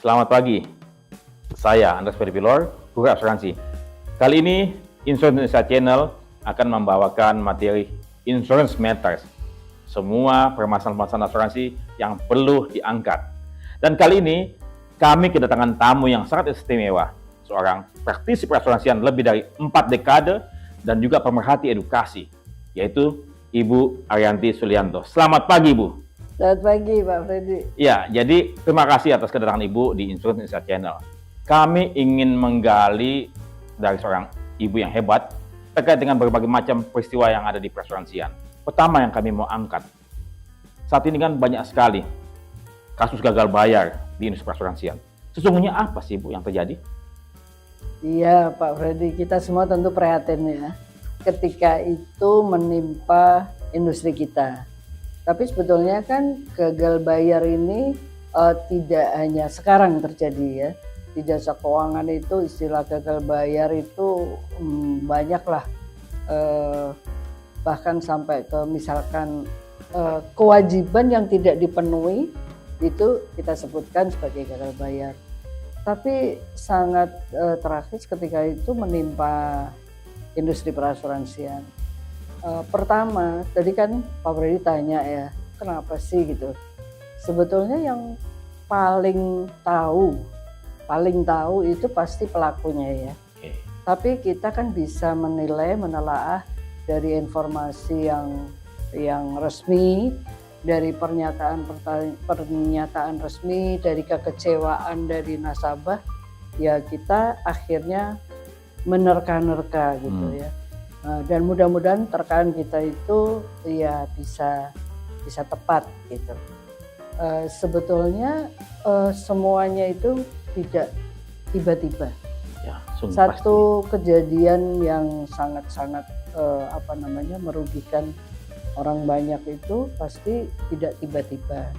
Selamat pagi, saya Andres Peripilor, Guru Asuransi. Kali ini Insurance Indonesia Channel akan membawakan materi Insurance Matters, semua permasalahan asuransi yang perlu diangkat. Dan kali ini kami kedatangan tamu yang sangat istimewa, seorang praktisi perasuransian lebih dari 4 dekade dan juga pemerhati edukasi, yaitu Ibu Arianti Sulianto. Selamat pagi, Bu. Selamat pagi, Pak Freddy. Ya, jadi terima kasih atas kedatangan Ibu di Insurance Indonesia Channel. Kami ingin menggali dari seorang ibu yang hebat terkait dengan berbagai macam peristiwa yang ada di perasuransian. Pertama yang kami mau angkat, saat ini kan banyak sekali kasus gagal bayar di industri perasuransian. Sesungguhnya apa sih, Bu, yang terjadi? Iya, Pak Freddy, kita semua tentu prihatin ya ketika itu menimpa industri kita. Tapi sebetulnya kan gagal bayar ini tidak hanya sekarang terjadi ya. Di jasa keuangan itu istilah gagal bayar itu banyaklah, bahkan sampai ke misalkan kewajiban yang tidak dipenuhi itu kita sebutkan sebagai gagal bayar. Tapi sangat tragis ketika itu menimpa industri perasuransian. Pertama, tadi kan Pak Freddy tanya ya, kenapa sih gitu? Sebetulnya yang paling tahu itu pasti pelakunya ya. Tapi kita kan bisa menilai, menelaah dari informasi yang resmi, dari pernyataan resmi, dari kekecewaan dari nasabah, ya kita akhirnya menerka-nerka gitu ya. Dan mudah-mudahan terkaan kita itu ya bisa tepat gitu. Sebetulnya semuanya itu tidak tiba-tiba. Ya, satu kejadian yang sangat-sangat merugikan orang banyak itu pasti tidak tiba-tiba.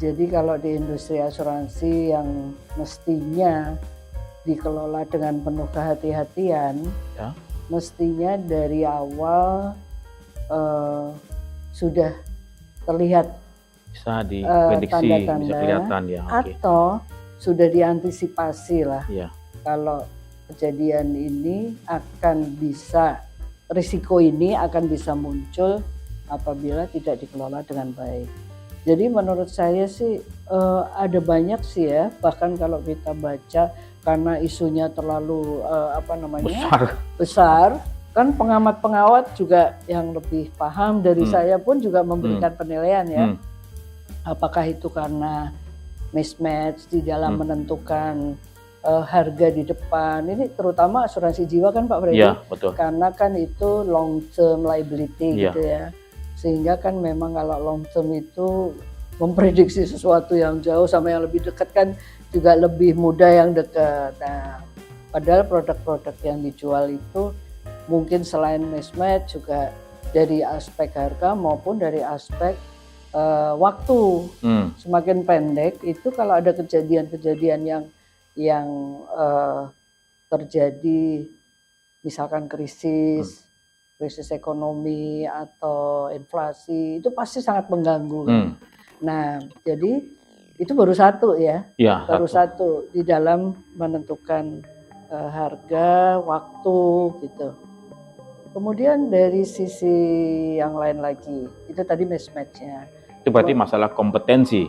Jadi kalau di industri asuransi yang mestinya dikelola dengan penuh kehati-hatian, ya, mestinya dari awal sudah terlihat bisa diprediksi, tanda-tanda, bisa kelihatan ya. Atau sudah diantisipasi lah. Ya. Kalau kejadian ini risiko ini akan bisa muncul apabila tidak dikelola dengan baik. Jadi menurut saya sih ada banyak sih ya, bahkan kalau kita baca karena isunya terlalu besar, kan pengamat-pengamat juga yang lebih paham dari saya pun juga memberikan penilaian ya. Apakah itu karena mismatch di dalam menentukan harga di depan, ini terutama asuransi jiwa kan Pak Freddy, ya, betul. Karena kan itu long term liability gitu ya. Sehingga kan memang kalau long term itu memprediksi sesuatu yang jauh sama yang lebih dekat kan juga lebih mudah yang dekat. Nah, padahal produk-produk yang dijual itu mungkin selain mismatch juga dari aspek harga maupun dari aspek waktu. Semakin pendek itu kalau ada kejadian-kejadian yang terjadi, misalkan krisis ekonomi atau inflasi, itu pasti sangat mengganggu. Nah, jadi itu baru satu ya, satu di dalam menentukan harga, waktu gitu. Kemudian dari sisi yang lain lagi, itu tadi mismatch-nya. Itu berarti masalah kompetensi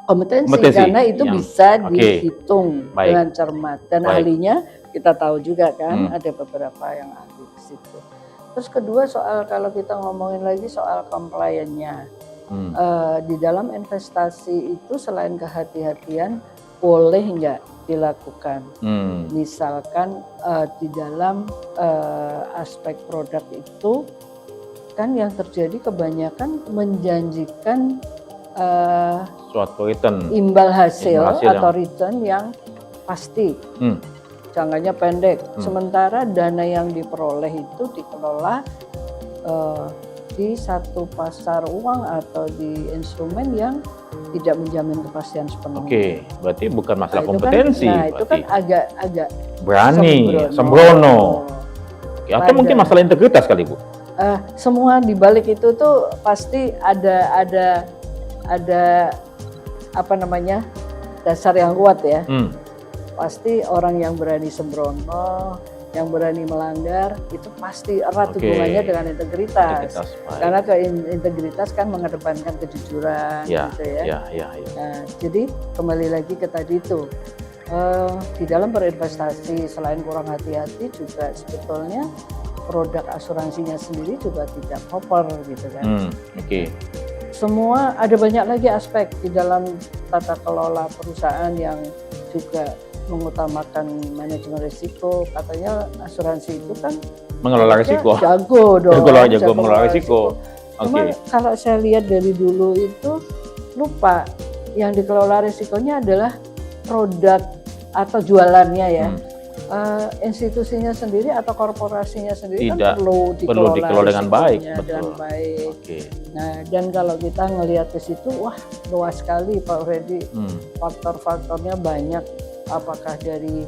Karena itu bisa dihitung dengan cermat. Dan ahlinya kita tahu juga kan, ada beberapa yang ahli di situ. Terus kedua soal kalau kita ngomongin lagi soal compliance-nya. Di dalam investasi itu selain kehati-hatian boleh nggak dilakukan. Misalkan di dalam aspek produk itu kan yang terjadi kebanyakan menjanjikan suatu return, imbal hasil atau return yang pasti, jangkanya pendek. Sementara dana yang diperoleh itu dikelola di satu pasar uang atau di instrumen yang tidak menjamin kepastian sepenuhnya. Oke, berarti bukan masalah kompetensi. Itu kan agak berani, sembrono. Atau mungkin masalah integritas kali, Bu. Semua di balik itu tuh pasti ada dasar yang kuat ya. Pasti orang yang berani sembrono, yang berani melanggar, itu pasti erat hubungannya dengan integritas. Karena integritas kan mengedepankan kejujuran, gitu ya. Nah, jadi kembali lagi ke tadi itu, di dalam berinvestasi selain kurang hati-hati juga sebetulnya produk asuransinya sendiri juga tidak proper gitu kan. Semua ada banyak lagi aspek di dalam tata kelola perusahaan yang juga mengutamakan manajemen risiko. Katanya asuransi itu kan mengelola risiko. Jago dong. Jago mengelola risiko. Cuma kalau saya lihat dari dulu itu lupa yang dikelola risikonya adalah produk atau jualannya ya. Institusinya sendiri atau korporasinya sendiri kan perlu dikelola dengan baik. Nah, dan kalau kita ngelihat ke situ, wah luas sekali Pak Freddy. Faktor-faktornya banyak. Apakah dari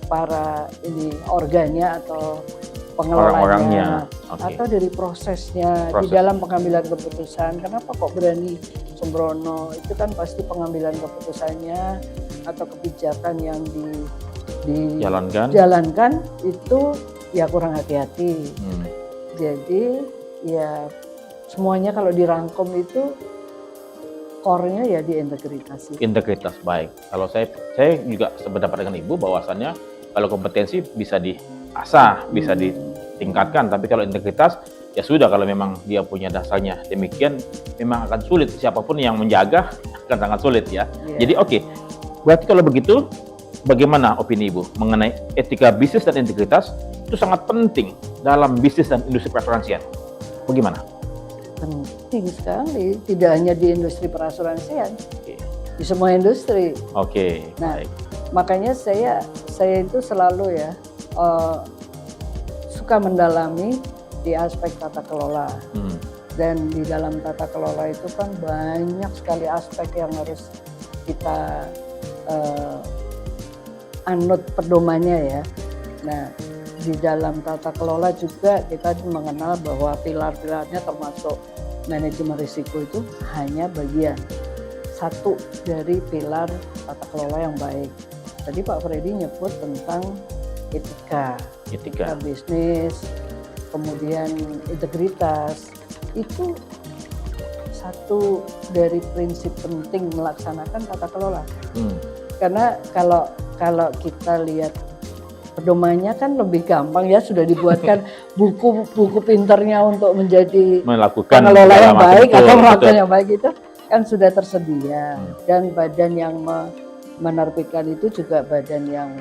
para organnya atau pengelolanya, atau dari prosesnya di dalam pengambilan keputusan. Kenapa kok berani sembrono? Itu kan pasti pengambilan keputusannya atau kebijakan yang dijalankan itu ya kurang hati-hati. Jadi ya semuanya kalau dirangkum itu core-nya ya di integritas. Integritas, baik. Kalau saya juga sependapat dengan Ibu bahwasannya kalau kompetensi bisa diasah, bisa ditingkatkan, tapi kalau integritas ya sudah, kalau memang dia punya dasarnya demikian, memang akan sulit, siapapun yang menjaga akan sangat sulit ya. Jadi berarti kalau begitu bagaimana opini Ibu mengenai etika bisnis dan integritas itu sangat penting dalam bisnis dan industri perasuransian. Bagaimana? Penting sekali, tidak hanya di industri perasuransian, di semua industri. Nah, makanya saya itu selalu ya suka mendalami di aspek tata kelola. Dan di dalam tata kelola itu kan banyak sekali aspek yang harus kita anut pedomannya ya. Nah, di dalam tata kelola juga kita mengenal bahwa pilar-pilarnya termasuk manajemen risiko itu hanya bagian satu dari pilar tata kelola yang baik. Tadi Pak Freddy nyebut tentang etika bisnis, kemudian integritas, itu satu dari prinsip penting melaksanakan tata kelola. Karena kalau kita lihat pedomannya kan lebih gampang ya, sudah dibuatkan buku pinternya untuk menjadi pengelola yang baik atau melakukan yang baik itu kan sudah tersedia. Dan badan yang menerbitkan itu juga badan yang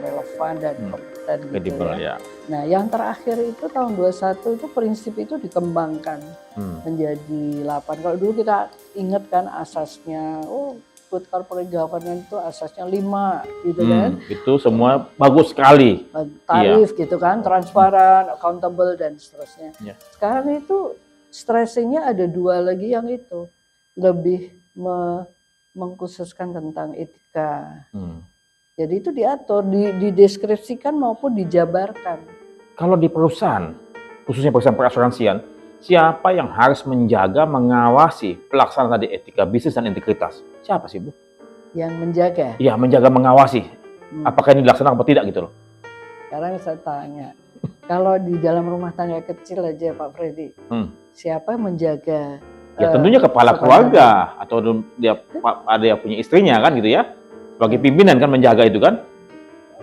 relevan dan kompeten gitu ya. Nah, yang terakhir itu tahun 21 itu prinsip itu dikembangkan menjadi 8. Kalau dulu kita ingat kan asasnya, good corporate governance itu asasnya 5 gitu kan. Itu semua bagus sekali. Tarif gitu kan, transparan, accountable dan seterusnya. Sekarang itu stressingnya ada 2 lagi yang itu lebih mengkhususkan tentang etika. Jadi itu diatur, dideskripsikan maupun dijabarkan. Kalau di perusahaan, khususnya perusahaan perasuransian, siapa yang harus menjaga, mengawasi pelaksanaan tadi etika bisnis dan integritas? Siapa sih Bu? Yang menjaga? Iya, menjaga, mengawasi. Apakah ini dilaksanakan atau tidak gitu loh? Sekarang saya tanya, kalau di dalam rumah tangga kecil aja Pak Freddy, siapa yang menjaga? Ya tentunya kepala keluarga atau dia ada yang punya istrinya kan gitu ya. Sebagai pimpinan kan menjaga itu kan?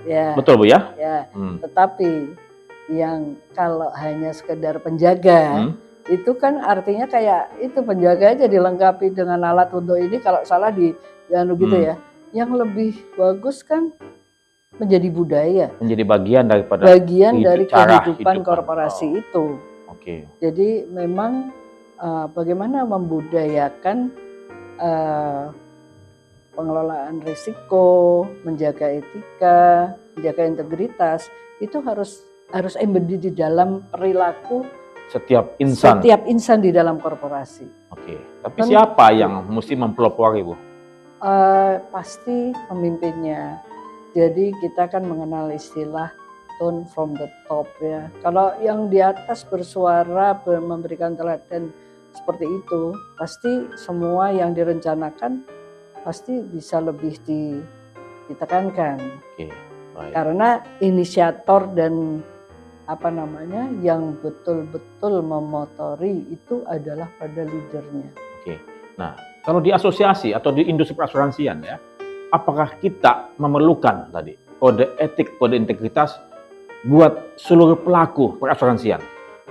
Ya. Betul Bu ya? Ya. Tetapi yang kalau hanya sekedar penjaga, itu kan artinya kayak itu penjaga aja dilengkapi dengan alat untuk ini, kalau salah gitu ya. Yang lebih bagus kan menjadi budaya. Menjadi bagian dari kehidupan korporasi itu. Jadi memang bagaimana membudayakan pengelolaan risiko, menjaga etika, menjaga integritas, itu harus embedded di dalam perilaku setiap insan di dalam korporasi. Tapi siapa yang mesti mempelopori Bu? Pasti pemimpinnya. Jadi kita kan mengenal istilah tone from the top ya. Kalau yang di atas bersuara, memberikan teladan seperti itu, pasti semua yang direncanakan pasti bisa lebih ditekankan. Oke, baik. Karena inisiator dan yang betul-betul memotori itu adalah pada leadernya. Oke. Nah, kalau di asosiasi atau di industri perasuransian ya, apakah kita memerlukan tadi kode etik, kode integritas buat seluruh pelaku perasuransian?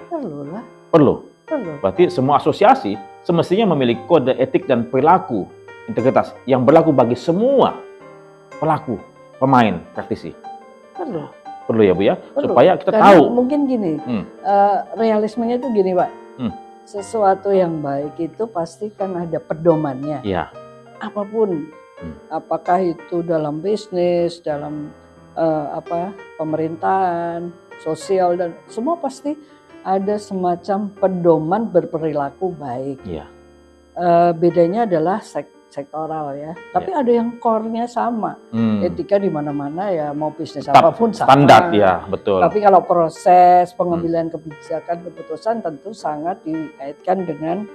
Perlu lah. Perlu. Perlu. Berarti semua asosiasi semestinya memiliki kode etik dan perilaku integritas yang berlaku bagi semua pelaku, pemain, praktisi. Perlu. Perlu ya Bu ya, Perlu. supaya kita Karena tahu. Mungkin gini, realismenya itu gini Pak, sesuatu yang baik itu pasti kan ada pedomannya. Ya. Apapun, apakah itu dalam bisnis, dalam pemerintahan, sosial dan semua pasti ada semacam pedoman berperilaku baik. Ya. Bedanya adalah sektoral ya, tapi ada yang core-nya sama. Etika di mana-mana ya, mau bisnis apapun sama. Standar ya, betul. Tapi kalau proses pengambilan kebijakan, keputusan tentu sangat dikaitkan dengan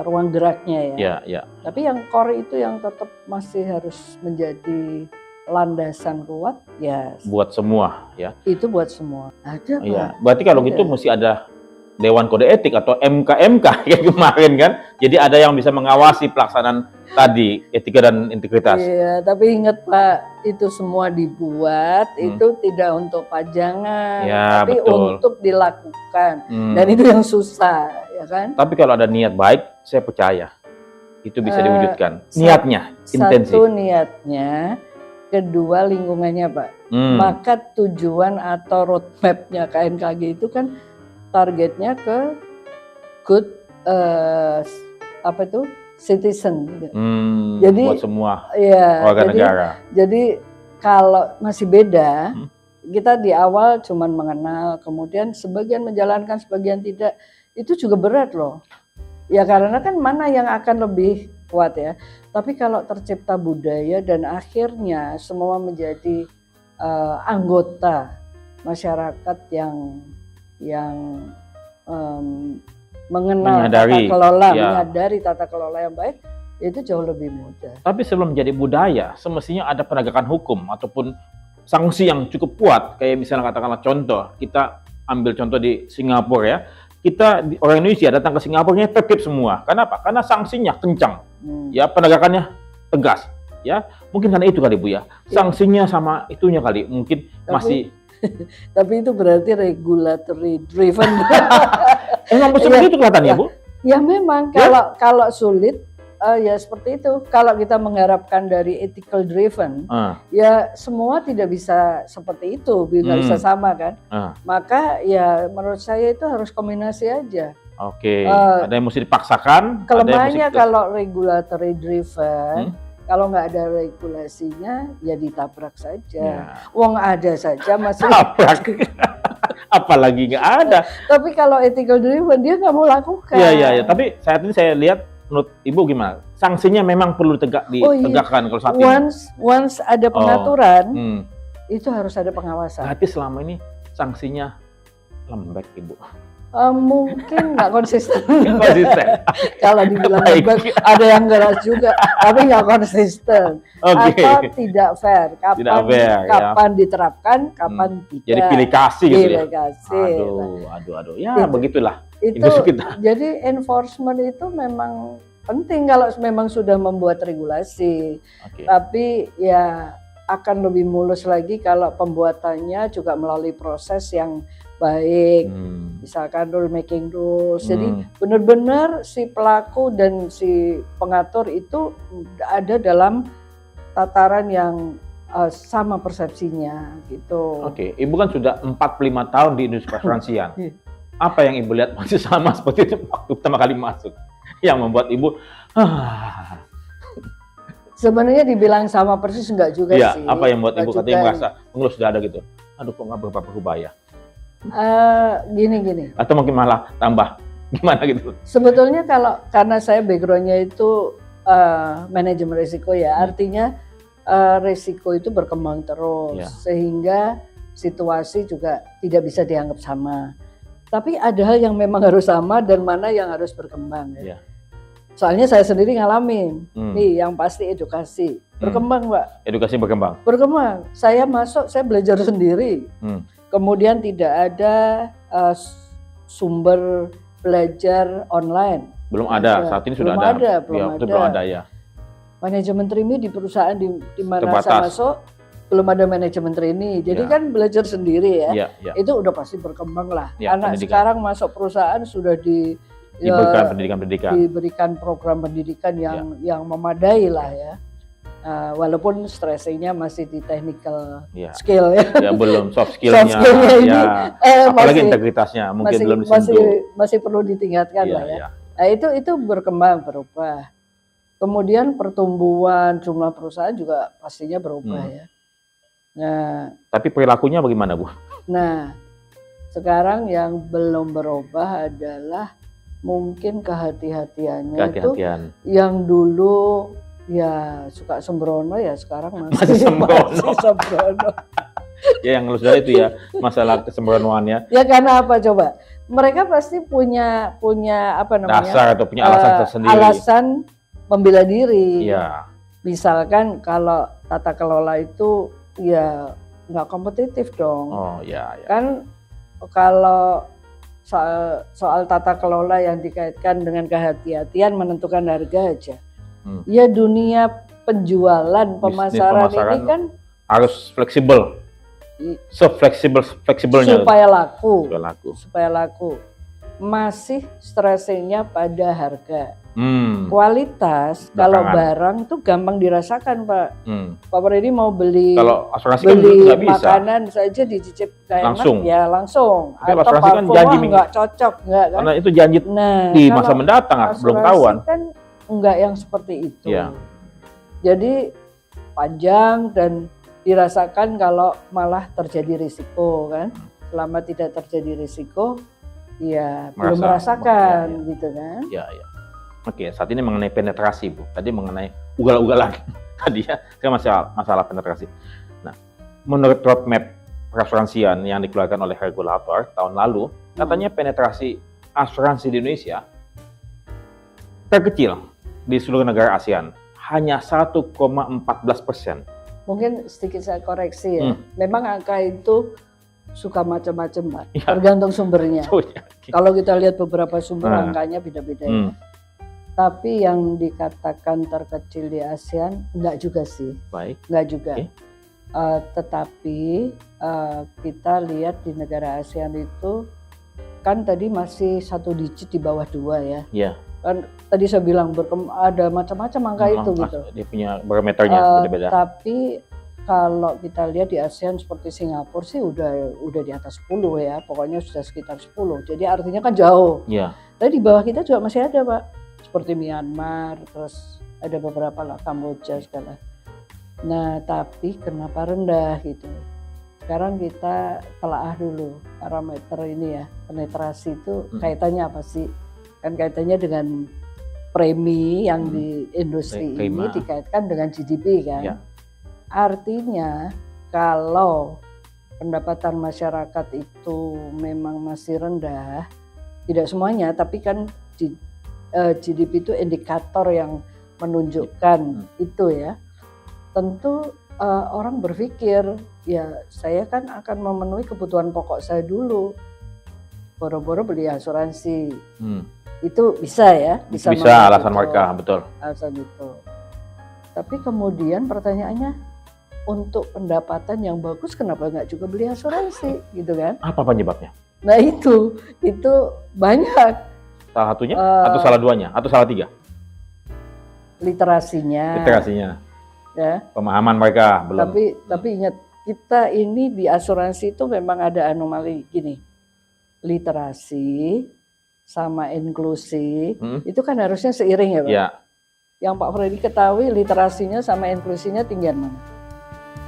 ruang geraknya ya. Ya. Tapi yang core itu yang tetap masih harus menjadi landasan kuat ya. Buat semua ya. Itu buat semua. Ada Pak. Iya. Berarti kalau gitu mesti ada Dewan Kode Etik atau MKMK kayak kemarin kan. Jadi ada yang bisa mengawasi pelaksanaan tadi etika dan integritas. Iya, tapi ingat Pak, itu semua dibuat itu tidak untuk pajangan, ya, tapi betul. untuk dilakukan. Dan itu yang susah, ya kan? Tapi kalau ada niat baik, saya percaya itu bisa diwujudkan. Niatnya, intensif. Satu niatnya, kedua lingkungannya Pak. Maka tujuan atau roadmap-nya KNKG itu kan targetnya ke good citizen. Jadi buat semua ya, warga negara. Jadi kalau masih beda, kita di awal cuman mengenal, kemudian sebagian menjalankan, sebagian tidak. Itu juga berat loh. Ya karena kan mana yang akan lebih kuat ya. Tapi kalau tercipta budaya dan akhirnya semua menjadi anggota masyarakat yang mengenal menyadari, tata kelola, ya. menyadari tata kelola yang baik, itu jauh lebih mudah. Tapi sebelum menjadi budaya, semestinya ada penegakan hukum ataupun sanksi yang cukup kuat. Kayak misalnya katakanlah contoh, kita ambil contoh di Singapura ya. Kita orang Indonesia datang ke Singapura tertib semua. Kenapa? Karena sanksinya kencang, ya penegakannya tegas, ya mungkin karena itu kali Bu ya. Sanksinya sama itunya kali, mungkin masih. Tapi itu berarti regulatory driven. Emang seperti itu kelihatannya Bu? Ya memang kalau sulit ya seperti itu. Kalau kita mengharapkan dari ethical driven, ya semua tidak bisa seperti itu, nggak bisa sama kan. Maka ya menurut saya itu harus kombinasi aja. Oke, ada yang mesti dipaksakan. Kelemahannya kalau regulatory driven, kalau nggak ada regulasinya ya ditabrak saja. Wong ada saja masih tabrak. Apalagi nggak ada. Tapi kalau ethical driven dia nggak mau lakukan. Iya. Tapi saat ini saya lihat menurut Ibu gimana? Sanksinya memang perlu ditegakkan kalau saat ini. Once ada pengaturan, itu harus ada pengawasan. Berarti selama ini sanksinya lembek Ibu. Mungkin nggak konsisten. Kalau dibilang lembek, ada yang keras juga, tapi nggak konsisten. Atau tidak fair. Kapan diterapkan, kapan tidak. Jadi pilih kasih gitu ya. Aduh. Ya begitulah. Itu jadi enforcement itu memang penting kalau memang sudah membuat regulasi. Tapi ya akan lebih mulus lagi kalau pembuatannya juga melalui proses yang baik, misalkan rule making rules. Jadi benar-benar si pelaku dan si pengatur itu ada dalam tataran yang sama persepsinya gitu. Oke, Ibu kan sudah 45 tahun di industri perasuransian. Apa yang Ibu lihat masih sama seperti itu waktu pertama kali masuk, yang membuat Ibu sebenarnya dibilang sama persis enggak juga sih. Apa yang membuat Ibu katanya merasa sudah ada gitu? Aduh, kok nggak berubah ya? Gini. Atau mungkin malah tambah gimana gitu? Sebetulnya karena saya backgroundnya itu manajemen risiko ya, artinya risiko itu berkembang terus sehingga situasi juga tidak bisa dianggap sama. Tapi ada hal yang memang harus sama dan mana yang harus berkembang. Ya. Soalnya saya sendiri ngalamin. Nih yang pasti edukasi. Berkembang, Pak. Edukasi berkembang. Berkembang. Saya masuk, saya belajar sendiri. Kemudian tidak ada sumber belajar online. Belum ada. Saat ini sudah ada. Belum ada ya. Manajemen trainee di perusahaan di mana saya masuk belum ada manajemen trainee. Jadi kan belajar sendiri ya. Itu udah pasti berkembang lah. Anak sekarang masuk perusahaan sudah diberikan pendidikan. Diberikan program pendidikan yang memadai lah ya. Walaupun stressingnya masih di technical skill ya. Ya belum soft skillnya. Ini, apalagi integritasnya mungkin belum disentuh. Masih perlu ditingkatkan lah ya. Nah, itu berkembang, berubah. Kemudian pertumbuhan jumlah perusahaan juga pastinya berubah ya. Nah, tapi perilakunya bagaimana, Bu? Nah, sekarang yang belum berubah adalah mungkin kehati-hatiannya itu yang dulu ya suka sembrono ya sekarang masih sembrono. Ya yang sudah itu ya masalah kesembronoannya. Ya karena apa coba? Mereka pasti punya apa namanya? Dasar atau punya alasan tersendiri. Alasan membela diri. Ya. Misalkan kalau tata kelola itu ya nggak kompetitif dong. Oh ya. Kan kalau soal tata kelola yang dikaitkan dengan kehati-hatian menentukan harga aja. Ya dunia penjualan pemasaran ini kan harus fleksibel. Fleksibelnya supaya laku. Masih stressingnya pada harga. Kualitas kalau barang tuh gampang dirasakan, Pak. Pak Freddy mau beli makanan saja dicicip langsung. Ya langsung. Tapi atau kan janji nggak cocok, nggak kan? Karena itu janji di masa mendatang belum tahuan. Kan enggak yang seperti itu. Jadi panjang dan dirasakan kalau malah terjadi risiko kan. Selama tidak terjadi risiko ya belum merasakan gitu kan. Oke, saat ini mengenai penetrasi, Bu. Tadi mengenai ugal-ugalan tadi ya. Sekarang masalah penetrasi. Nah, menurut roadmap perasuransian yang dikeluarkan oleh regulator tahun lalu, katanya penetrasi asuransi di Indonesia terkecil di seluruh negara ASEAN, hanya 1,14%. Mungkin sedikit saya koreksi ya. Memang angka itu suka macam-macam, Pak. Tergantung sumbernya. Kalau kita lihat beberapa sumber angkanya beda-beda ya. Tapi yang dikatakan terkecil di ASEAN enggak juga sih. Enggak juga. Tetapi kita lihat di negara ASEAN itu kan tadi masih 1 digit di bawah 2 ya. Kan tadi saya bilang ada macam-macam angka itu gitu. Dia punya barometernya beda-beda. Tapi kalau kita lihat di ASEAN seperti Singapura sih udah di atas 10 ya, pokoknya sudah sekitar 10. Jadi artinya kan jauh. Tapi di bawah kita juga masih ada, Pak. Seperti Myanmar, terus ada beberapa lah Kamboja segala. Nah, tapi kenapa rendah gitu? Sekarang kita telaah dulu parameter ini ya, penetrasi itu kaitannya apa sih? Kan kaitannya dengan premi yang di industri ini dikaitkan dengan GDP kan. Artinya kalau pendapatan masyarakat itu memang masih rendah, tidak semuanya, tapi kan GDP itu indikator yang menunjukkan itu ya. Tentu orang berpikir ya saya kan akan memenuhi kebutuhan pokok saya dulu. Boro-boro beli asuransi. Itu bisa ya, bisa alasan mereka, betul. Alasan itu. Tapi kemudian pertanyaannya, untuk pendapatan yang bagus kenapa nggak juga beli asuransi gitu kan? Apa penyebabnya? Nah itu banyak. Salah satunya atau salah duanya atau salah 3? Literasinya. Ya. Pemahaman mereka belum. Tapi ingat, kita ini di asuransi itu memang ada anomali gini. Literasi sama inklusi itu kan harusnya seiring ya, Pak. Yang Pak Freddy ketahui literasinya sama inklusinya tinggian mana?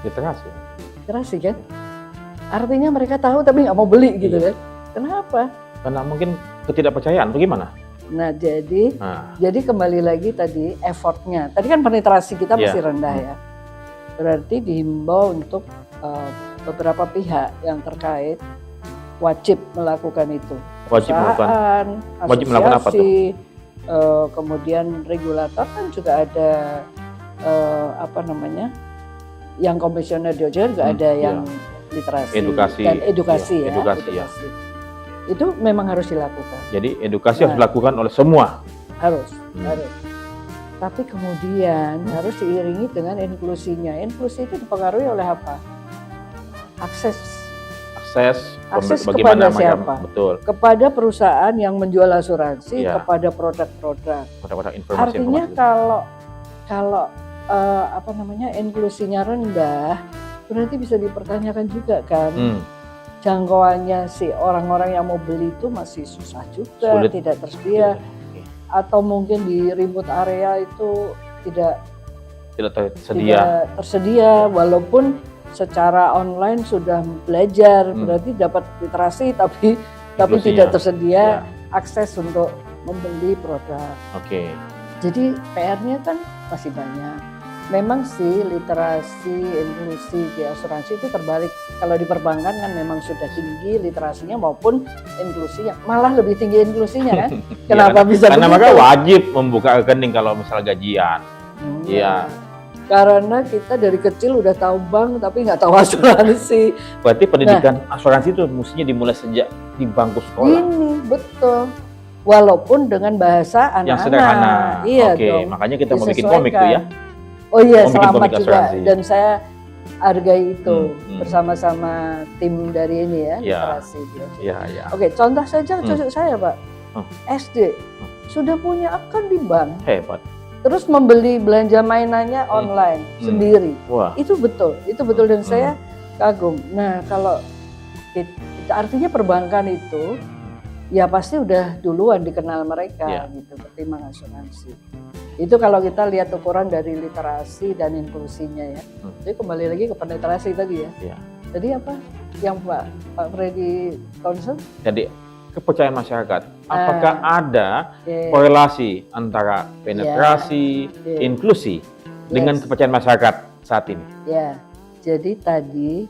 Literasi kan? Artinya mereka tahu tapi nggak mau beli gitu kan? Kenapa? Karena mungkin ketidakpercayaan, bagaimana? Nah, jadi kembali lagi tadi effortnya. Tadi kan penetrasi kita masih rendah ya. Berarti dihimbau untuk beberapa pihak yang terkait wajib melakukan itu. Wajib melakukan apa tuh? kemudian regulator kan juga ada yang komisioner di OJK juga ada yang literasi dan edukasi ya. Edukasi. Itu memang harus dilakukan. Jadi edukasi harus dilakukan oleh semua. Harus. Tapi kemudian harus diiringi dengan inklusinya. Inklusi itu dipengaruhi oleh apa? Akses kepada siapa? Betul. Kepada perusahaan yang menjual asuransi, kepada produk-produk. Artinya kalau inklusinya rendah, berarti bisa dipertanyakan juga kan. Jangkauannya si orang-orang yang mau beli itu masih susah juga, sulit. Tidak tersedia. Atau mungkin di remote area itu tidak tersedia, walaupun secara online sudah belajar, berarti dapat literasi tapi tidak tersedia akses untuk membeli produk. Jadi PR-nya kan masih banyak. Memang sih literasi, inklusi di asuransi itu terbalik. Kalau di perbankan kan memang sudah tinggi literasinya maupun inklusinya, malah lebih tinggi inklusinya kan. Kenapa bisa begitu? Karena mereka wajib membuka rekening kalau misal gajian. Iya. Karena kita dari kecil udah tahu bank tapi nggak tahu asuransi. Berarti pendidikan asuransi itu mestinya dimulai sejak di bangku sekolah. Ini betul. Walaupun dengan bahasa anak-anak. Yang sederhana. Iya dong. Makanya kita mau bikin komik tuh ya. Oh iya, selamat juga. Dan saya hargai itu bersama-sama tim dari ini ya, literasi. Oke, contoh saja cucu saya Pak, SD sudah punya akun di bank. Hebat. Terus membeli belanja mainannya online sendiri. Wah. Itu betul dan saya kagum. Nah kalau artinya perbankan itu ya pasti udah duluan dikenal mereka gitu ketimbang asuransi. Itu kalau kita lihat ukuran dari literasi dan inklusinya ya. Jadi kembali lagi ke penetrasi tadi ya. Jadi apa yang Pak Freddy concern? Jadi kepercayaan masyarakat. Apakah ada korelasi antara penetrasi, inklusi dengan kepercayaan masyarakat saat ini? Ya, jadi tadi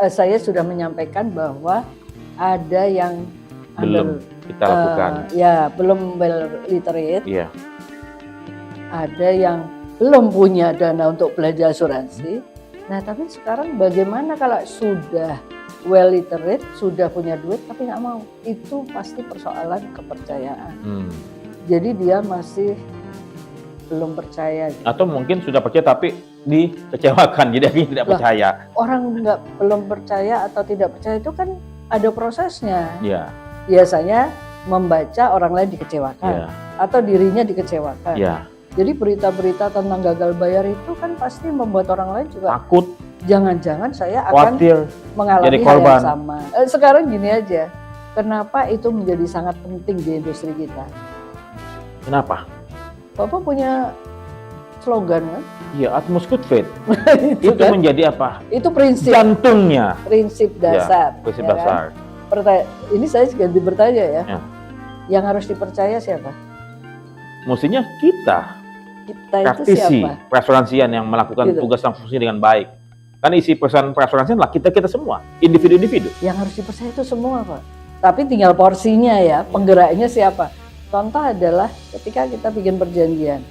saya sudah menyampaikan bahwa ada yang belum kita lakukan. Belum well literate. Ada yang belum punya dana untuk belanja asuransi. Nah, tapi sekarang bagaimana kalau sudah well literate, sudah punya duit tapi nggak mau? Itu pasti persoalan kepercayaan. Jadi dia masih belum percaya. Atau mungkin sudah percaya tapi dikecewakan, jadi akhirnya tidak percaya. Orang belum percaya atau tidak percaya itu kan ada prosesnya. Biasanya membaca orang lain dikecewakan atau dirinya dikecewakan. Jadi berita-berita tentang gagal bayar itu kan pasti membuat orang lain juga takut. Jangan-jangan saya akan mengalami hal yang sama. Sekarang gini aja, kenapa itu menjadi sangat penting di industri kita? Kenapa? Bapak punya slogan kan? Iya, utmost good faith. itu kan? Menjadi apa? Itu prinsip. Jantungnya. Prinsip dasar. Prinsip dasar. Kan? Ini saya ganti bertanya ya. Yang harus dipercaya siapa? Mestinya kita praktisi perasuransian yang melakukan tugas dan fungsi dengan baik. Kan isi perusahaan perasuransian lah kita semua, individu-individu. Yang harus dipercaya itu semua Pak. Tapi tinggal porsinya ya, penggeraknya siapa. Contoh adalah ketika kita bikin perjanjian.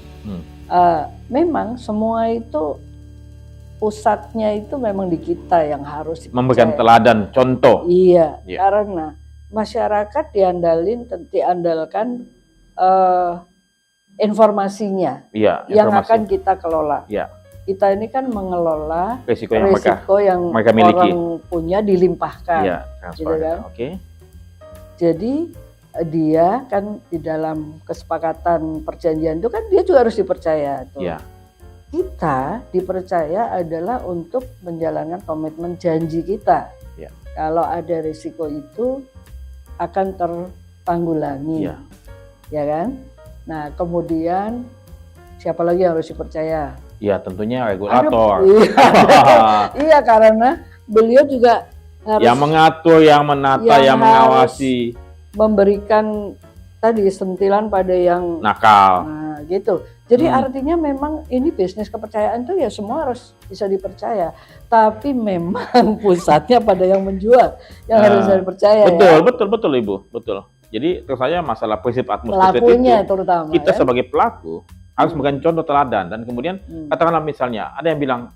Memang semua itu pusatnya itu memang di kita yang harus dipercaya. Memberikan teladan, contoh. Iya. Karena masyarakat diandalkan informasinya yang akan kita kelola. Kita ini kan mengelola risiko yang mereka miliki. Orang punya dilimpahkan. Gitu kan? Jadi dia kan di dalam kesepakatan perjanjian itu kan dia juga harus dipercaya tuh. Kita dipercaya adalah untuk menjalankan komitmen janji kita. Kalau ada risiko itu akan tertanggulangi. Ya kan? Nah, kemudian siapa lagi yang harus dipercaya? Ya, tentunya regulator. Iya, karena beliau juga harus yang mengatur, yang menata, yang mengawasi, memberikan tadi sentilan pada yang nakal. Nah, gitu. Jadi artinya memang ini bisnis kepercayaan itu ya semua harus bisa dipercaya. Tapi memang pusatnya pada yang menjual yang harus dipercaya. Betul Ibu, betul. Jadi terus saja masalah prinsip atmos pelakunya itu, terutama kita ya? sebagai pelaku harus memberikan contoh teladan, dan kemudian katakanlah misalnya ada yang bilang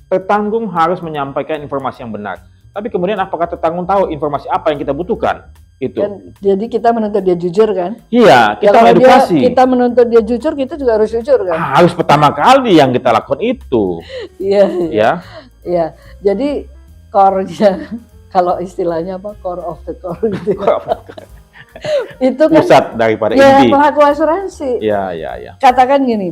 tertanggung harus menyampaikan informasi yang benar, tapi kemudian apakah tertanggung tahu informasi apa yang kita butuhkan? Itu. Jadi kita menuntut dia jujur kan? Iya, kita kalau edukasi. Kita menuntut dia jujur, kita juga harus jujur kan? Harus pertama kali yang kita lakukan itu. Iya. Ya. Iya. Jadi core-nya, kalau istilahnya apa? Core of the core gitu. Itu kan pusat daripada ya, inti. Pelaku asuransi. Iya. Katakan gini,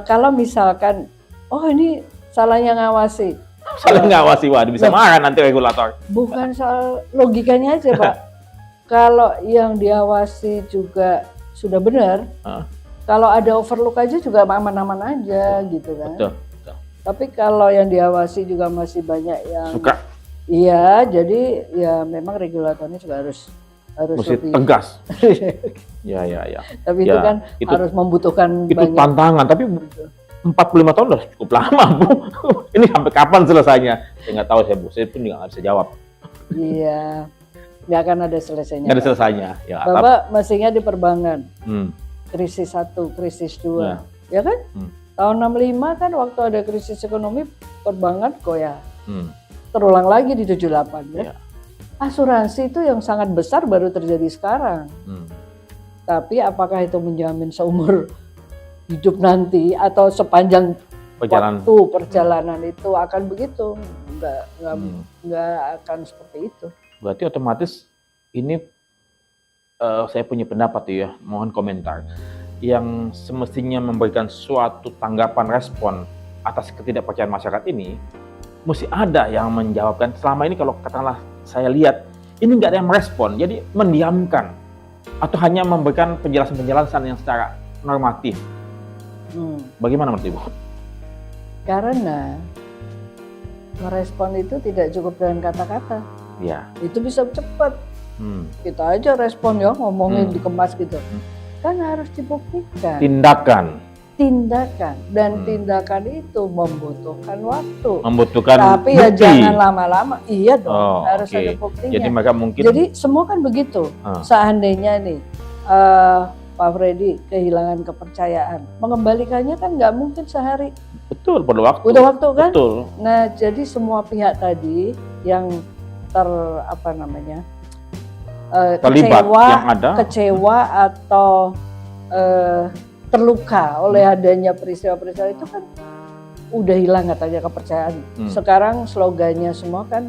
kalau misalkan, oh ini salahnya ngawasi. Salah ngawasi, waduh bisa marah nanti regulator. Bukan soal logikanya aja Pak. Kalau yang diawasi juga sudah benar, kalau ada overlook aja juga aman-aman aja gitu kan. Betul. Tapi kalau yang diawasi juga masih banyak yang suka. Iya, jadi ya memang regulatornya juga harus mesti lebih tegas. Ya. Tapi Ya, itu kan itu, harus membutuhkan itu banyak tantangan, tapi 45 tahun udah cukup lama, Bu. Ini sampai kapan selesainya? Saya nggak tahu, saya pun juga nggak bisa jawab. Iya, nggak akan ada selesainya. Nggak ada selesainya. Ya, Bapak mestinya di perbankan, krisis 1, krisis 2, ya kan? Tahun 65 kan waktu ada krisis ekonomi, perbankan goyah. Terulang lagi di 78 ya. Asuransi itu yang sangat besar baru terjadi sekarang. Tapi apakah itu menjamin seumur hidup nanti atau sepanjang waktu perjalanan itu akan begitu? Enggak akan seperti itu. Berarti otomatis ini saya punya pendapat ya, mohon komentar. Yang semestinya memberikan suatu tanggapan respon atas ketidakpercayaan masyarakat ini, mesti ada yang menjawabkan. Selama ini kalau katakanlah saya lihat, ini nggak ada yang merespon, jadi mendiamkan atau hanya memberikan penjelasan-penjelasan yang secara normatif. Bagaimana menurut Ibu? Karena merespon itu tidak cukup dengan kata-kata. Ya. Itu bisa cepat. Kita aja respon ya, ngomongin dikemas gitu. Kan harus dibuktikan. Tindakan. Dan tindakan itu membutuhkan waktu. Membutuhkan tapi bukti. Ya jangan lama-lama. Iya dong, harus ada buktinya. Jadi mereka mungkin. Jadi semua kan begitu. Seandainya nih Pak Freddy kehilangan kepercayaan, mengembalikannya kan nggak mungkin sehari. Betul, perlu waktu. Butuh waktu kan? Betul. Nah, jadi semua pihak tadi yang terlibat, yang ada kecewa atau terluka oleh adanya peristiwa-peristiwa itu kan udah hilang katanya kepercayaan. Sekarang slogannya semua kan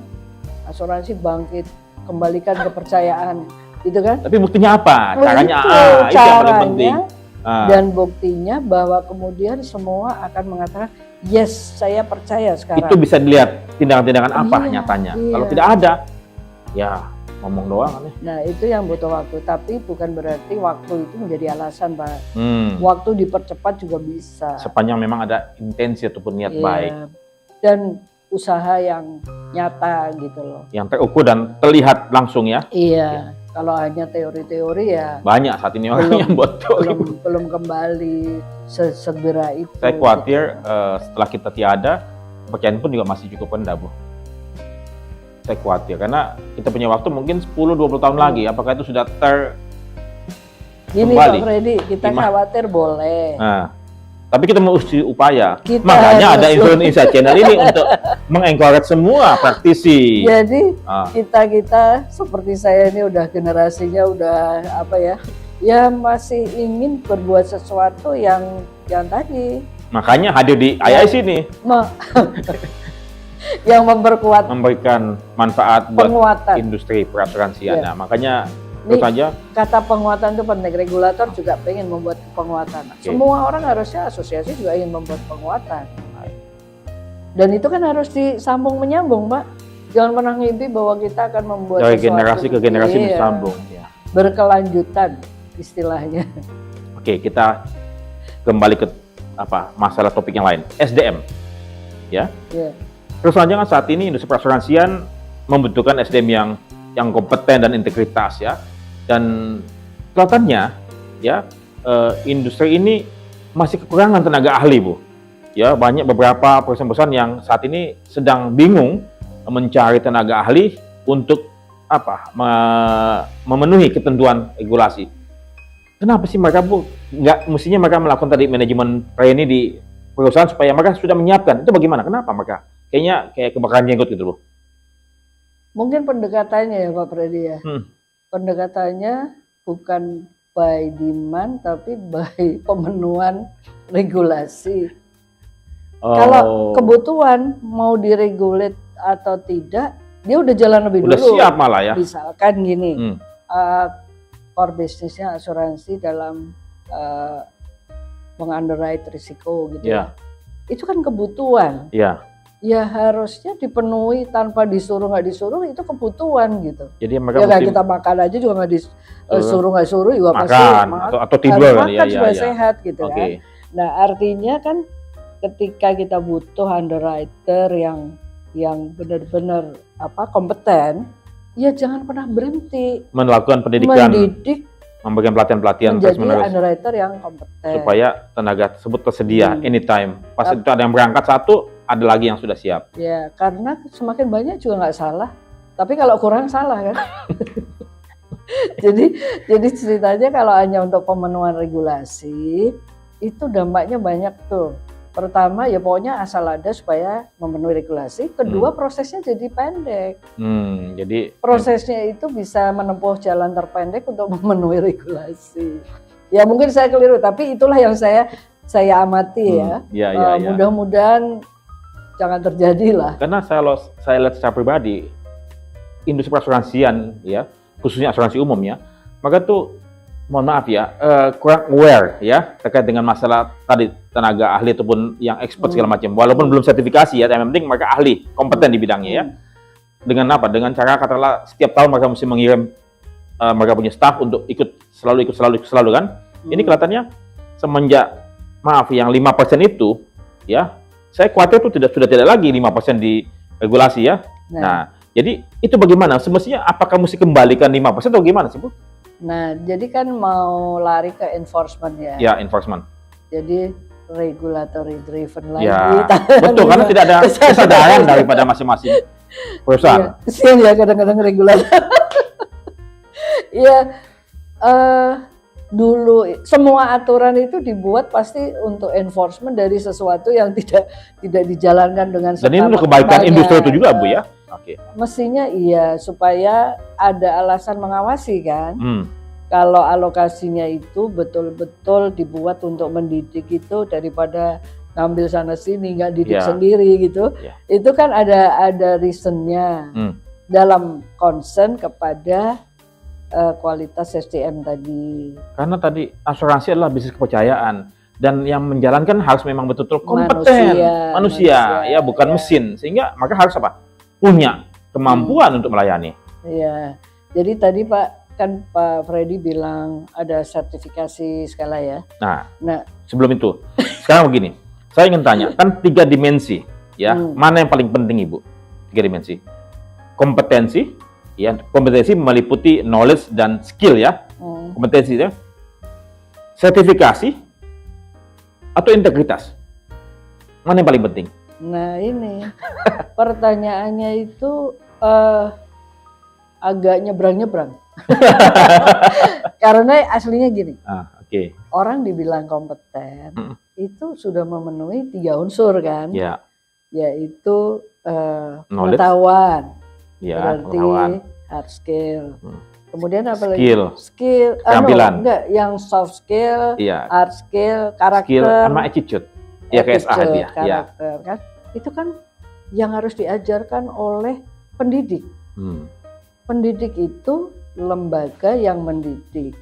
asuransi bangkit, kembalikan kepercayaan, gitu kan? Tapi buktinya apa? Caranya itu yang paling penting. Dan buktinya bahwa kemudian semua akan mengatakan yes, saya percaya sekarang. Itu bisa dilihat tindakan-tindakan apa nyatanya. Iya. Kalau tidak ada, ya ngomong doang kan ya. Nah itu yang butuh waktu, tapi bukan berarti waktu itu menjadi alasan Pak. Waktu dipercepat juga bisa. Sepanjang memang ada intensi ataupun niat baik. Dan usaha yang nyata gitu loh. Yang terukur dan terlihat langsung ya. Iya. Kalau hanya teori-teori ya. Banyak saat ini orang yang buat teori. Belum kembali segera itu. Saya khawatir setelah kita tiada, kepercayaan pun juga masih cukup rendah, Bu. Saya khawatir karena kita punya waktu mungkin 10-20 tahun lagi. Apakah itu sudah Gini Pak Freddy, kita khawatir boleh. Tapi kita mau uji upaya. Makanya ada Indonesia Channel ini untuk mengencourage semua praktisi. Jadi kita seperti saya ini udah generasinya udah apa ya? Ya masih ingin berbuat sesuatu yang tadi. Makanya hadir di IIC nih. Yang memperkuat, memberikan manfaat buat penguatan industri perasuransian. Nah, makanya tentu saja kata penguatan itu penting. Regulator juga pengen membuat penguatan. Semua orang harusnya, asosiasi juga ingin membuat penguatan. Dan itu kan harus disambung menyambung, Pak. Jangan pernah ngimpi bahwa kita akan membuat dari generasi ke generasi bersambung. Berkelanjutan istilahnya. Oke, kita kembali ke masalah topik yang lain. SDM, ya. Terus selanjutnya saat ini industri perasuransian membutuhkan SDM yang kompeten dan integritas ya. Dan kelihatannya ya industri ini masih kekurangan tenaga ahli, Bu. Ya, banyak beberapa perusahaan-perusahaan yang saat ini sedang bingung mencari tenaga ahli untuk memenuhi ketentuan regulasi. Kenapa sih mereka nggak mestinya mereka melakukan tadi manajemen trainee di perusahaan supaya mereka sudah menyiapkan? Itu bagaimana? Kenapa mereka? Kayaknya kayak kebakaran jenggot gitu loh. Mungkin pendekatannya ya Pak Freddy ya. Pendekatannya bukan by demand tapi by pemenuhan regulasi. Kalau kebutuhan mau diregulate atau tidak, dia udah jalan lebih dulu. Udah siap malah ya. Misalkan gini, core bisnisnya asuransi dalam mengunderwrite risiko gitu ya. Itu kan kebutuhan. Ya harusnya dipenuhi tanpa disuruh nggak disuruh, itu kebutuhan gitu. Jadi mereka ya kita makan aja juga nggak disuruh nggak suruh juga makan, pasti atau tidur kali makan supaya sehat gitu kan. Nah artinya kan ketika kita butuh underwriter yang benar-benar kompeten, ya jangan pernah berhenti melakukan pendidikan, memberikan pelatihan-pelatihan menjadi underwriter yang kompeten supaya tenaga tersebut tersedia anytime. Pas itu ada yang berangkat satu, ada lagi yang sudah siap. Ya, karena semakin banyak juga nggak salah. Tapi kalau kurang salah kan. jadi ceritanya kalau hanya untuk pemenuhan regulasi, itu dampaknya banyak tuh. Pertama ya pokoknya asal ada supaya memenuhi regulasi. Kedua prosesnya jadi pendek. Jadi prosesnya itu bisa menempuh jalan terpendek untuk memenuhi regulasi. Ya mungkin saya keliru, tapi itulah yang saya amati ya. Mudah-mudahan jangan terjadi lah. Karena saya lihat secara pribadi, industri asuransian ya, khususnya asuransi umum ya, maka tuh mohon maaf ya, kurang aware ya terkait dengan masalah tadi tenaga ahli ataupun yang expert segala macam. Walaupun belum sertifikasi ya, yang penting mereka ahli, kompeten di bidangnya ya. Dengan apa? Dengan cara katakanlah setiap tahun mereka mesti mengirim mereka punya staff untuk ikut selalu kan. Ini kelihatannya semenjak yang 5% itu ya, saya khawatir itu sudah tidak lagi 5% di regulasi ya. Nah, jadi itu bagaimana? Semestinya apakah mesti kembalikan 5% atau gimana sih Bu? Nah, jadi kan mau lari ke enforcement ya. Ya, enforcement. Jadi regulatory driven lagi. Ya, betul, karena tidak ada kesadaran daripada masing-masing perusahaan. Kesian ya kadang-kadang regulator. Ya, dulu semua aturan itu dibuat pasti untuk enforcement dari sesuatu yang tidak dijalankan dengan serta. Dan ini untuk kebaikan industri itu juga Bu ya. Mestinya iya supaya ada alasan mengawasi kan. Kalau alokasinya itu betul-betul dibuat untuk mendidik itu daripada ngambil sana sini nggak didik sendiri gitu. Itu kan ada reasonnya dalam concern kepada kualitas SDM tadi. Karena tadi asuransi adalah bisnis kepercayaan dan yang menjalankan harus memang betul-betul kompeten, manusia ya, bukan mesin. Sehingga maka harus punya kemampuan untuk melayani. Iya. Jadi tadi Pak Freddy bilang ada sertifikasi skala ya. Nah, sebelum itu, sekarang begini, saya ingin tanya, kan 3 dimensi ya, mana yang paling penting Ibu? 3 dimensi. Kompetensi, ya, kompetensi meliputi knowledge dan skill ya, kompetensi ya, sertifikasi atau integritas, mana yang paling penting? Nah ini pertanyaannya itu agak nyebrang-nyebrang. Karena aslinya gini, orang dibilang kompeten itu sudah memenuhi 3 unsur kan, yaitu pengetahuan. Berarti hard skill. Kemudian apa lagi? Skill. Keterampilan. Yang soft skill, hard skill, karakter. Skill sama attitude. Ya KSA dia. Karakter kan. Itu kan yang harus diajarkan oleh pendidik. Pendidik itu lembaga yang mendidik.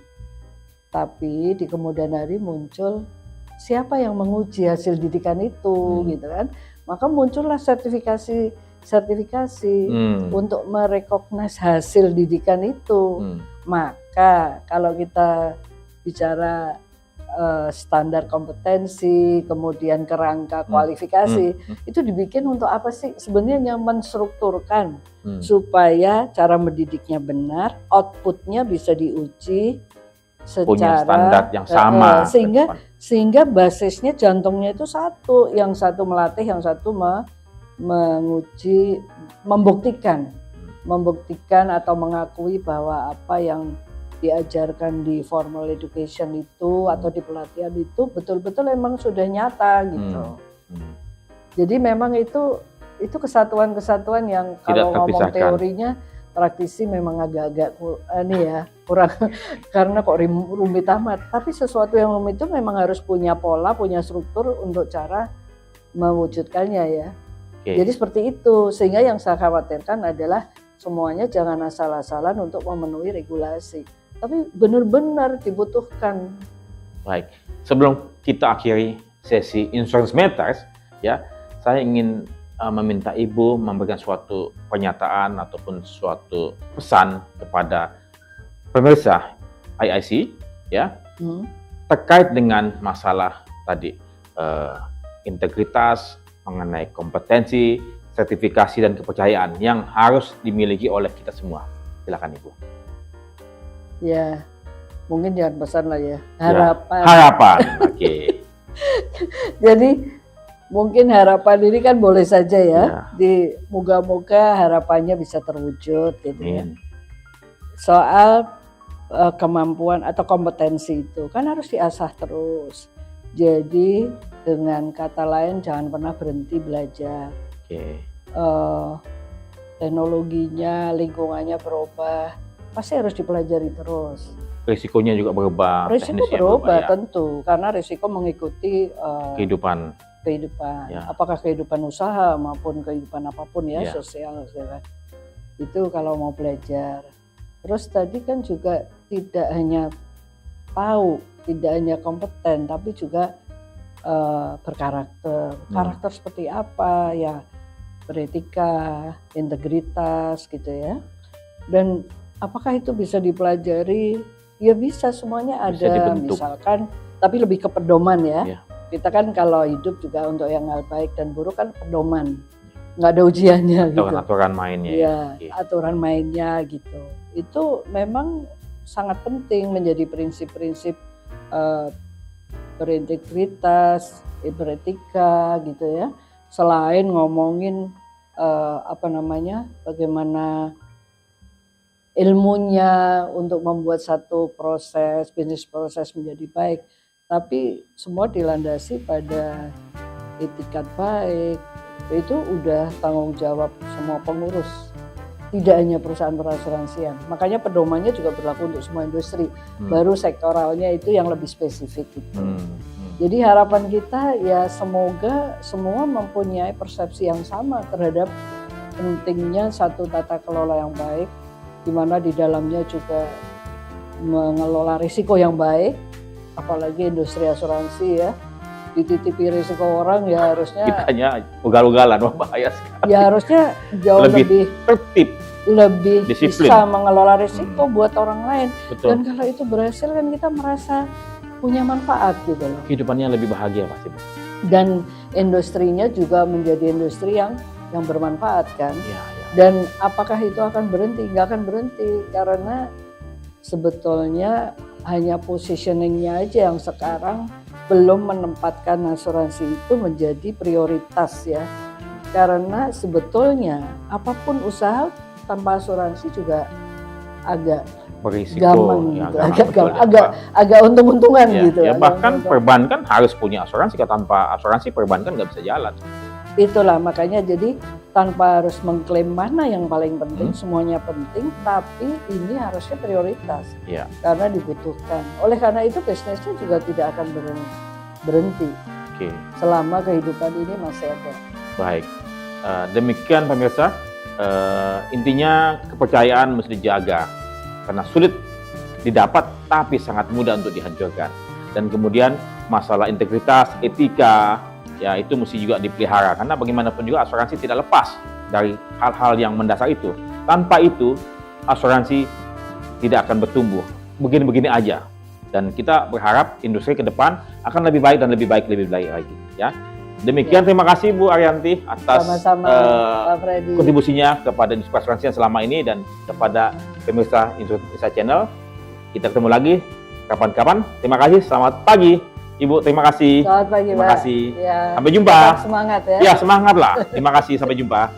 Tapi di kemudian hari muncul siapa yang menguji hasil didikan itu gitu kan. Maka muncullah sertifikasi untuk merecognize hasil didikan itu. Maka kalau kita bicara standar kompetensi, kemudian kerangka kualifikasi, itu dibikin untuk apa sih? Sebenarnya menstrukturkan supaya cara mendidiknya benar, outputnya bisa diuji secara punya standar yang sama, sehingga basisnya jantungnya itu satu, yang satu melatih, yang satu menguji, membuktikan membuktikan atau mengakui bahwa apa yang diajarkan di formal education itu atau di pelatihan itu betul-betul memang sudah nyata gitu. Jadi memang itu kesatuan-kesatuan yang kalau ngomong teorinya, praktisi memang agak-agak kurang karena kok rumit amat. Tapi sesuatu yang rumit itu memang harus punya pola, punya struktur untuk cara mewujudkannya ya. Jadi seperti itu, sehingga yang saya khawatirkan adalah semuanya jangan asal-asalan untuk memenuhi regulasi, tapi benar-benar dibutuhkan. Baik, sebelum kita akhiri sesi Insurance Matters, ya, saya ingin meminta Ibu memberikan suatu pernyataan ataupun suatu pesan kepada pemirsa IIC, ya, terkait dengan masalah tadi integritas, mengenai kompetensi, sertifikasi dan kepercayaan yang harus dimiliki oleh kita semua. Silakan Ibu. Ya, mungkin jangan pesan lah ya. Harapan. Harapan. Oke. Jadi mungkin harapan ini kan boleh saja ya. Moga-moga harapannya bisa terwujud gitu ya. Soal kemampuan atau kompetensi itu kan harus diasah terus. Jadi dengan kata lain jangan pernah berhenti belajar. Teknologinya, lingkungannya berubah, pasti harus dipelajari terus. Risikonya juga berubah. Risiko berubah ya. Tentu, karena risiko mengikuti kehidupan. Ya. Apakah kehidupan usaha maupun kehidupan apapun ya, sosial. Itu kalau mau belajar. Terus tadi kan juga tidak hanya tahu, tidak hanya kompeten, tapi juga berkarakter. Karakter seperti apa ya, beretika, integritas gitu ya. Dan apakah itu bisa dipelajari? Ya bisa, semuanya ada. Misalkan, tapi lebih ke pedoman ya. Kita kan kalau hidup juga untuk yang hal baik dan buruk kan pedoman. Nggak ada ujiannya gitu. Aturan mainnya. Ya, aturan mainnya gitu. Itu memang sangat penting menjadi prinsip-prinsip berintegritas, beretika gitu ya. Selain ngomongin bagaimana ilmunya untuk membuat satu bisnis proses menjadi baik, tapi semua dilandasi pada etikat baik. Itu udah tanggung jawab semua pengurus, tidak hanya perusahaan perasuransian. Makanya pedomannya juga berlaku untuk semua industri. Baru sektoralnya itu yang lebih spesifik gitu. Jadi harapan kita ya semoga semua mempunyai persepsi yang sama terhadap pentingnya satu tata kelola yang baik, di mana di dalamnya juga mengelola risiko yang baik, apalagi industri asuransi ya. Dititipi risiko orang ya harusnya kita hanya ugal-ugalan, bahaya sekali. Ya harusnya jauh lebih tertib, lebih disiplin, bisa mengelola risiko buat orang lain. Betul. Dan kalau itu berhasil kan kita merasa punya manfaat gitu loh. Kehidupannya lebih bahagia pasti. Dan industrinya juga menjadi industri yang bermanfaat kan. Ya. Dan apakah itu akan berhenti? Nggak akan berhenti, karena sebetulnya hanya positioningnya aja yang sekarang belum menempatkan asuransi itu menjadi prioritas ya. Karena sebetulnya apapun usaha tanpa asuransi juga agak berisiko, gampang gitu, agak untung-untungan gitu. Ya, bahkan perbankan harus punya asuransi, tanpa asuransi perbankan nggak bisa jalan. Itulah makanya jadi tanpa harus mengklaim mana yang paling penting, semuanya penting, tapi ini harusnya prioritas karena dibutuhkan. Oleh karena itu bisnisnya juga tidak akan berhenti selama kehidupan ini masih ada. Baik, demikian pemirsa, intinya kepercayaan mesti dijaga karena sulit didapat tapi sangat mudah untuk dihancurkan. Dan kemudian masalah integritas, etika, ya itu mesti juga dipelihara karena bagaimanapun juga asuransi tidak lepas dari hal-hal yang mendasar itu. Tanpa itu asuransi tidak akan bertumbuh. Begini-begini aja. Dan kita berharap industri ke depan akan lebih baik dan lebih baik lagi ya. Demikian terima kasih Bu Ariyanti atas kontribusinya kepada industri asuransi selama ini dan kepada pemirsa Insurance Channel. Kita ketemu lagi kapan-kapan. Terima kasih. Selamat pagi Ibu. Terima kasih. Selamat pagi, terima kasih. Ya, sampai jumpa. Semangat ya. Ya semangat lah. Terima kasih. Sampai jumpa.